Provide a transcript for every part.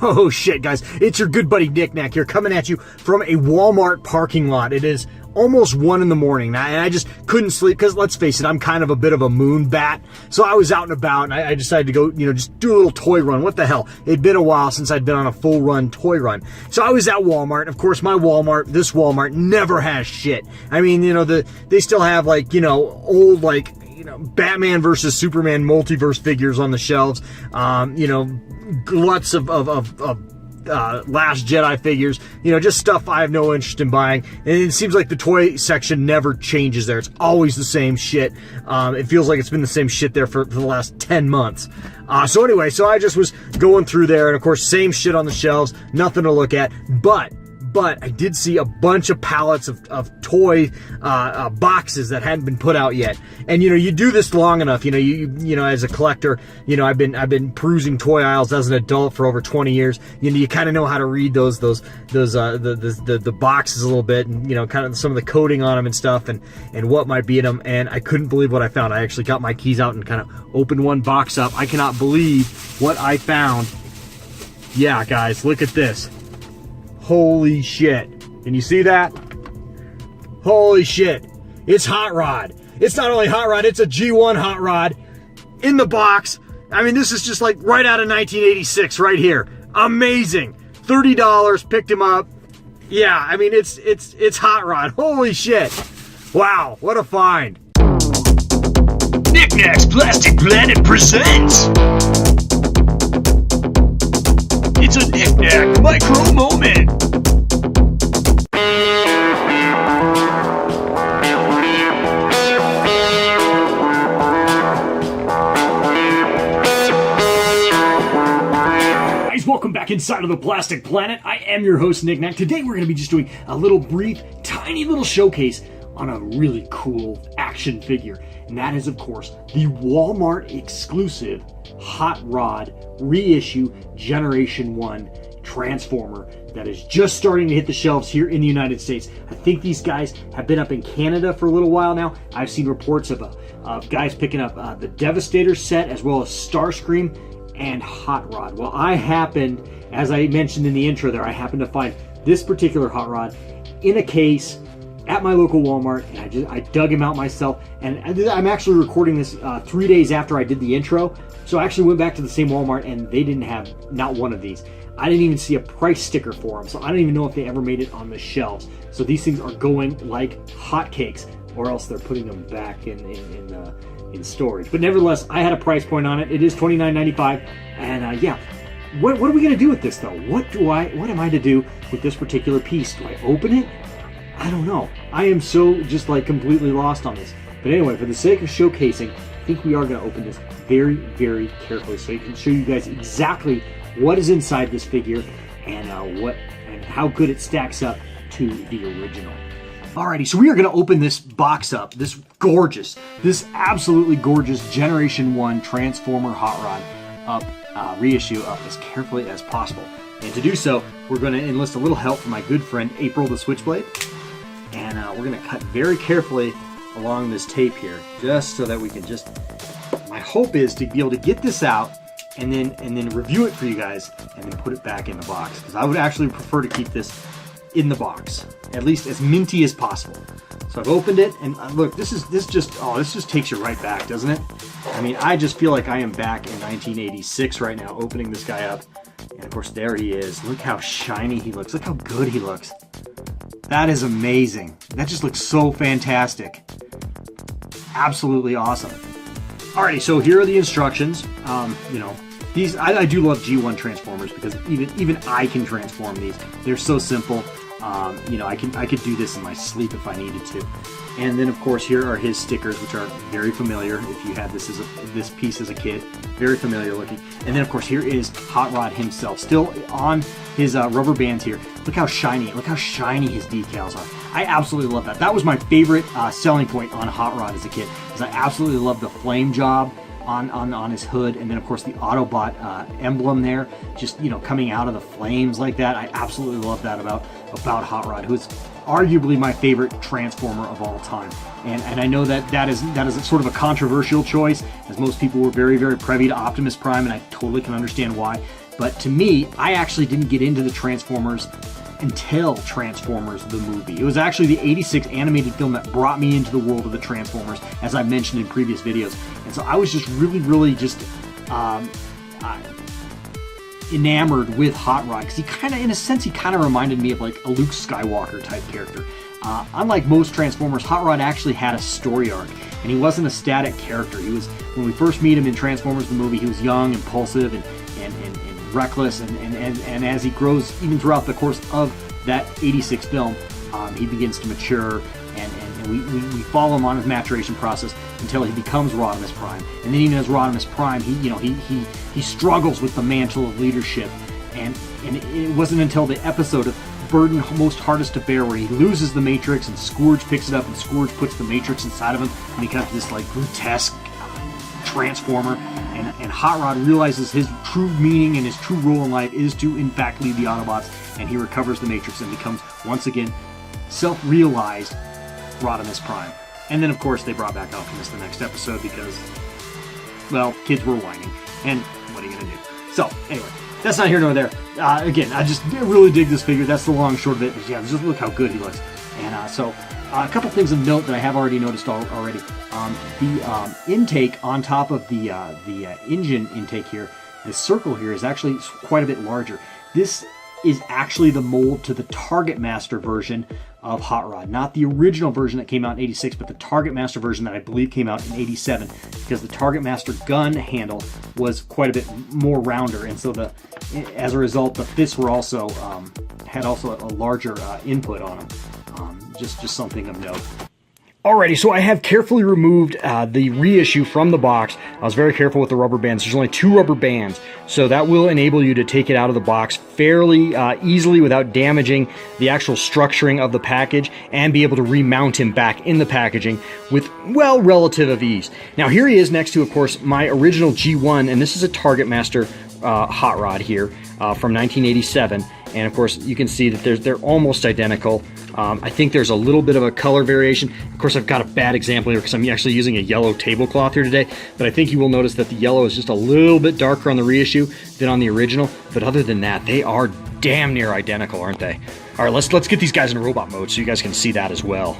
Oh shit, guys, it's your good buddy Nick Nack here, coming at you from a Walmart parking lot. It is almost 1 in the morning, and I just couldn't sleep because, let's face it, I'm kind of a bit of a moon bat. So I was out and about, and I decided to go, just do a little toy run. What the hell? It'd been a while since I'd been on a full run toy run. So I was at Walmart. Of course, this Walmart never has shit. I mean, they still have old Batman versus Superman multiverse figures on the shelves. Gluts of Last Jedi figures, just stuff I have no interest in buying. And it seems like the toy section never changes there. It's always the same shit. It feels like it's been the same shit there for the last 10 months. So I just was going through there, and of course, same shit on the shelves, nothing to look at. But I did see a bunch of pallets of toy boxes that hadn't been put out yet. And you do this long enough, you as a collector, I've been perusing toy aisles as an adult for over 20 years. You kind of know how to read the boxes a little bit, and kind of some of the coding on them and stuff, and what might be in them. And I couldn't believe what I found. I actually got my keys out and kind of opened one box up. I cannot believe what I found. Yeah, guys, look at this. Holy shit. Can you see that? Holy shit. It's Hot Rod. It's not only Hot Rod, it's a G1 Hot Rod in the box. I mean, this is just like right out of 1986 right here. Amazing. $30, picked him up. Yeah, I mean, it's Hot Rod. Holy shit. Wow, what a find. Nick Nack's Plastic Planet presents. It's a Nick Nack micro moment. Guys, welcome back inside of the Plastic Planet. I am your host, Nick Nack. Today we're going to be just doing a little brief, tiny little showcase on a really cool action figure. And that is, of course, the Walmart exclusive Hot Rod reissue Generation 1 Transformer that is just starting to hit the shelves here in the United States. I think these guys have been up in Canada for a little while now. I've seen reports of guys picking up the Devastator set as well as Starscream and Hot Rod. Well, I happened, as I mentioned in the intro there, I happened to find this particular Hot Rod in a case at my local Walmart, and I dug him out myself. And I'm actually recording this 3 days after I did the intro. So I actually went back to the same Walmart, and they didn't have not one of these. I didn't even see a price sticker for them, so I don't even know if they ever made it on the shelves. So these things are going like hotcakes, or else they're putting them back in storage. But nevertheless, I had a price point on it. It is $29.95, and yeah. What are we gonna do with this though? What am I to do with this particular piece? Do I open it? I don't know. I am so just like completely lost on this. But anyway, for the sake of showcasing, I think we are going to open this very, very carefully so I can show you guys exactly what is inside this figure and how good it stacks up to the original. Alrighty, so we are going to open this box up, this absolutely gorgeous Generation 1 Transformer Hot Rod reissue up as carefully as possible. And to do so, we're going to enlist a little help from my good friend April the Switchblade. And we're going to cut very carefully along this tape here, just so that we can my hope is to be able to get this out and then review it for you guys and then put it back in the box, because I would actually prefer to keep this in the box, at least as minty as possible. So I've opened it, and look, this just takes you right back, doesn't it? I mean, I just feel like I am back in 1986 right now, opening this guy up. And of course, there he is. Look how shiny he looks. Look how good he looks. That is amazing. That just looks so fantastic. Absolutely awesome. Alrighty, so here are the instructions. These I do love G1 Transformers because even I can transform these. They're so simple. I could do this in my sleep if I needed to. And then of course here are his stickers, which are very familiar if you had this piece as a kid. Very familiar looking. And then of course here is Hot Rod himself, still on his rubber bands here. Look how shiny his decals are. I absolutely love that. That was my favorite selling point on Hot Rod as a kid, because I absolutely love the flame job on his hood, and then of course the Autobot emblem there, just coming out of the flames like that. I absolutely love that about Hot Rod, who is arguably my favorite Transformer of all time. And I know that is sort of a controversial choice, as most people were very, very privy to Optimus Prime, and I totally can understand why. But to me, I actually didn't get into the Transformers until Transformers the movie. It was actually the '86 animated film that brought me into the world of the Transformers, as I mentioned in previous videos. And so I was just really just enamored with Hot Rod, because he kind of, in a sense, he kind of reminded me of like a Luke Skywalker type character. Unlike most Transformers, Hot Rod actually had a story arc, and he wasn't a static character. He was, when we first meet him in Transformers the movie, he was young, impulsive, and reckless, and as he grows, even throughout the course of that '86 film, he begins to mature, and we follow him on his maturation process until he becomes Rodimus Prime. And then even as Rodimus Prime, he struggles with the mantle of leadership, and it wasn't until the episode of Burden Most Hardest to Bear, where he loses the Matrix and Scourge picks it up, and Scourge puts the Matrix inside of him, and he becomes this like grotesque Transformer, and Hot Rod realizes his true meaning and his true role in life is to in fact lead the Autobots, and he recovers the Matrix and becomes once again self-realized Rodimus Prime. And then of course they brought back Alchemist the next episode because, well, kids were whining, and what are you gonna do? So anyway, that's not here nor there. Again, I just really dig this figure. That's the long and short of it. Yeah, just look how good he looks. And so a couple things of note that I have already noticed already. The intake on top of the engine intake here, this circle here, is actually quite a bit larger. This is actually the mold to the Target Master version of Hot Rod. Not the original version that came out in '86, but the Target Master version that I believe came out in '87, because the Target Master gun handle was quite a bit more rounder, and so as a result, the fists were also had also a larger input on them. Just something of note. Alrighty, so I have carefully removed the reissue from the box. I was very careful with the rubber bands. There's only 2 rubber bands, so that will enable you to take it out of the box fairly easily without damaging the actual structuring of the package, and be able to remount him back in the packaging with, well, relative ease. Now here he is next to, of course, my original G1, and this is a Target Master Hot Rod here from 1987. And of course, you can see that they're almost identical. I think there's a little bit of a color variation. Of course, I've got a bad example here because I'm actually using a yellow tablecloth here today, but I think you will notice that the yellow is just a little bit darker on the reissue than on the original. But other than that, they are damn near identical, aren't they? All right, let's get these guys in robot mode so you guys can see that as well.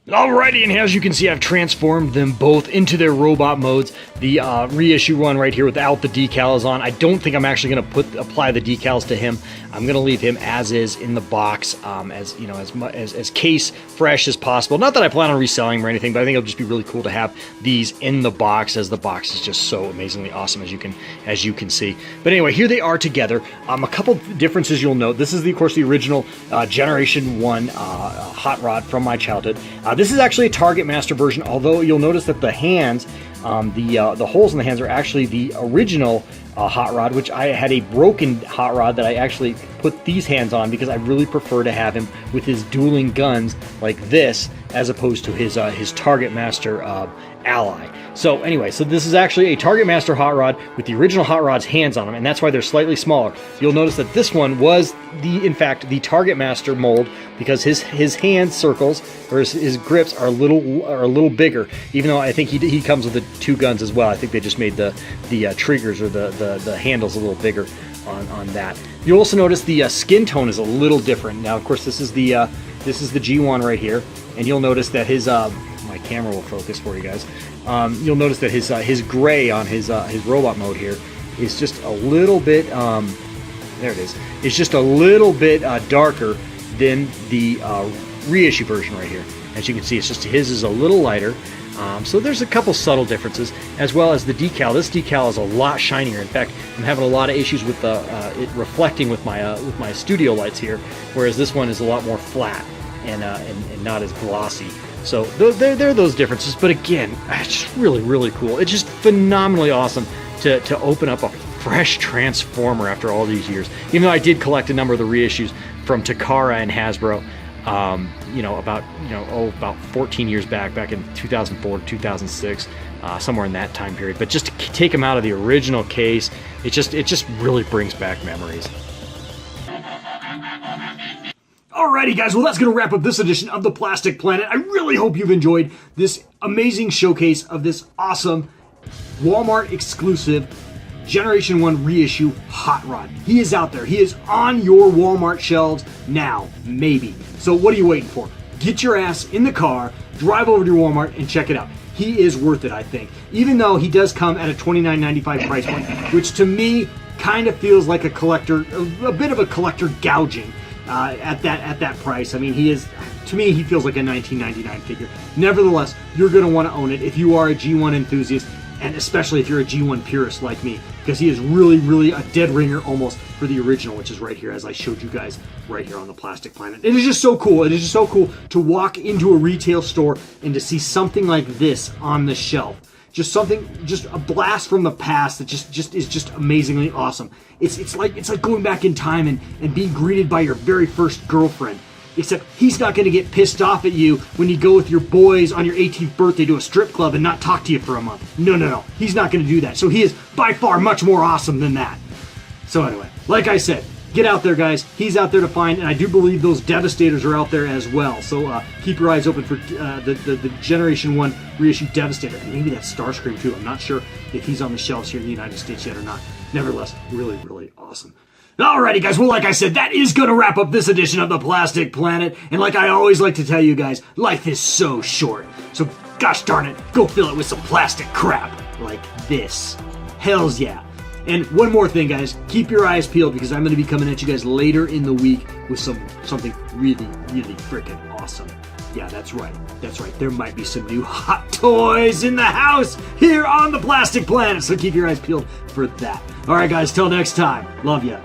Alrighty, and as you can see, I've transformed them both into their robot modes. The reissue one right here without the decals on. I don't think I'm actually going to apply the decals to him. I'm going to leave him as is in the box, as you know, as case fresh as possible. Not that I plan on reselling him or anything, but I think it'll just be really cool to have these in the box, as the box is just so amazingly awesome, as you can see. But anyway, here they are together. A couple differences you'll note. This is of course the original Generation 1 Hot Rod from my childhood. This is actually a Target Master version, although you'll notice that the hands, the holes in the hands are actually the original Hot Rod, which I had a broken Hot Rod that I actually put these hands on because I really prefer to have him with his dueling guns like this, as opposed to his Target Master ally. So anyway, so this is actually a Target Master Hot Rod with the original Hot Rod's hands on them, and that's why they're slightly smaller. You'll notice that this one was in fact the Target Master mold, because his hand circles, or his grips, are a little bigger. Even though I think he comes with the 2 guns as well. I think they just made the triggers or the handles a little bigger on that. You'll also notice the skin tone is a little different. Now, of course, this is the G1 right here, and you'll notice that his my camera will focus for you guys. You'll notice that his gray on his robot mode here is just a little bit there it is. It's just a little bit darker than the reissue version right here. As you can see, it's just his is a little lighter. So there's a couple subtle differences, as well as the decal. This decal is a lot shinier. In fact, I'm having a lot of issues with it reflecting with my studio lights here, whereas this one is a lot more flat and not as glossy. So there are those differences, but again, it's just really cool. It's just phenomenally awesome to open up a fresh Transformer after all these years. Even though I did collect a number of the reissues from Takara and Hasbro, about 14 years back in 2004 to 2006, somewhere in that time period. But just to take them out of the original case, it just really brings back memories. Alrighty guys, well that's going to wrap up this edition of The Plastic Planet. I really hope you've enjoyed this amazing showcase of this awesome Walmart exclusive Generation 1 reissue hot rod. He is out there. He is on your Walmart shelves now, maybe. So what are you waiting for? Get your ass in the car, drive over to your Walmart, and check it out. He is worth it, I think. Even though he does come at a $29.95 price point, which to me kind of feels like a collector, a bit of a collector gouging at that price. I mean, to me, he feels like a $19.99 figure. Nevertheless, you're going to want to own it if you are a G1 enthusiast, and especially if you're a G1 purist like me, because he is really, really a dead ringer almost for the original, which is right here, as I showed you guys right here on the Plastic Planet. It is just so cool. It is just so cool to walk into a retail store and to see something like this on the shelf. Just a blast from the past that is just amazingly awesome. It's like going back in time and being greeted by your very first girlfriend. Except he's not going to get pissed off at you when you go with your boys on your 18th birthday to a strip club and not talk to you for a month. No. He's not going to do that. So he is by far much more awesome than that. So anyway, like I said, get out there, guys. He's out there to find, and I do believe those Devastators are out there as well. So keep your eyes open for the Generation 1 reissue Devastator. And maybe that's Starscream too. I'm not sure if he's on the shelves here in the United States yet or not. Nevertheless, really, really awesome. Alrighty, guys. Well, like I said, that is going to wrap up this edition of the Plastic Planet. And like I always like to tell you guys, life is so short. So, gosh darn it, go fill it with some plastic crap like this. Hells yeah. And one more thing, guys. Keep your eyes peeled because I'm going to be coming at you guys later in the week with something really, really freaking awesome. Yeah, that's right. That's right. There might be some new hot toys in the house here on the Plastic Planet. So keep your eyes peeled for that. All right, guys. Till next time. Love ya.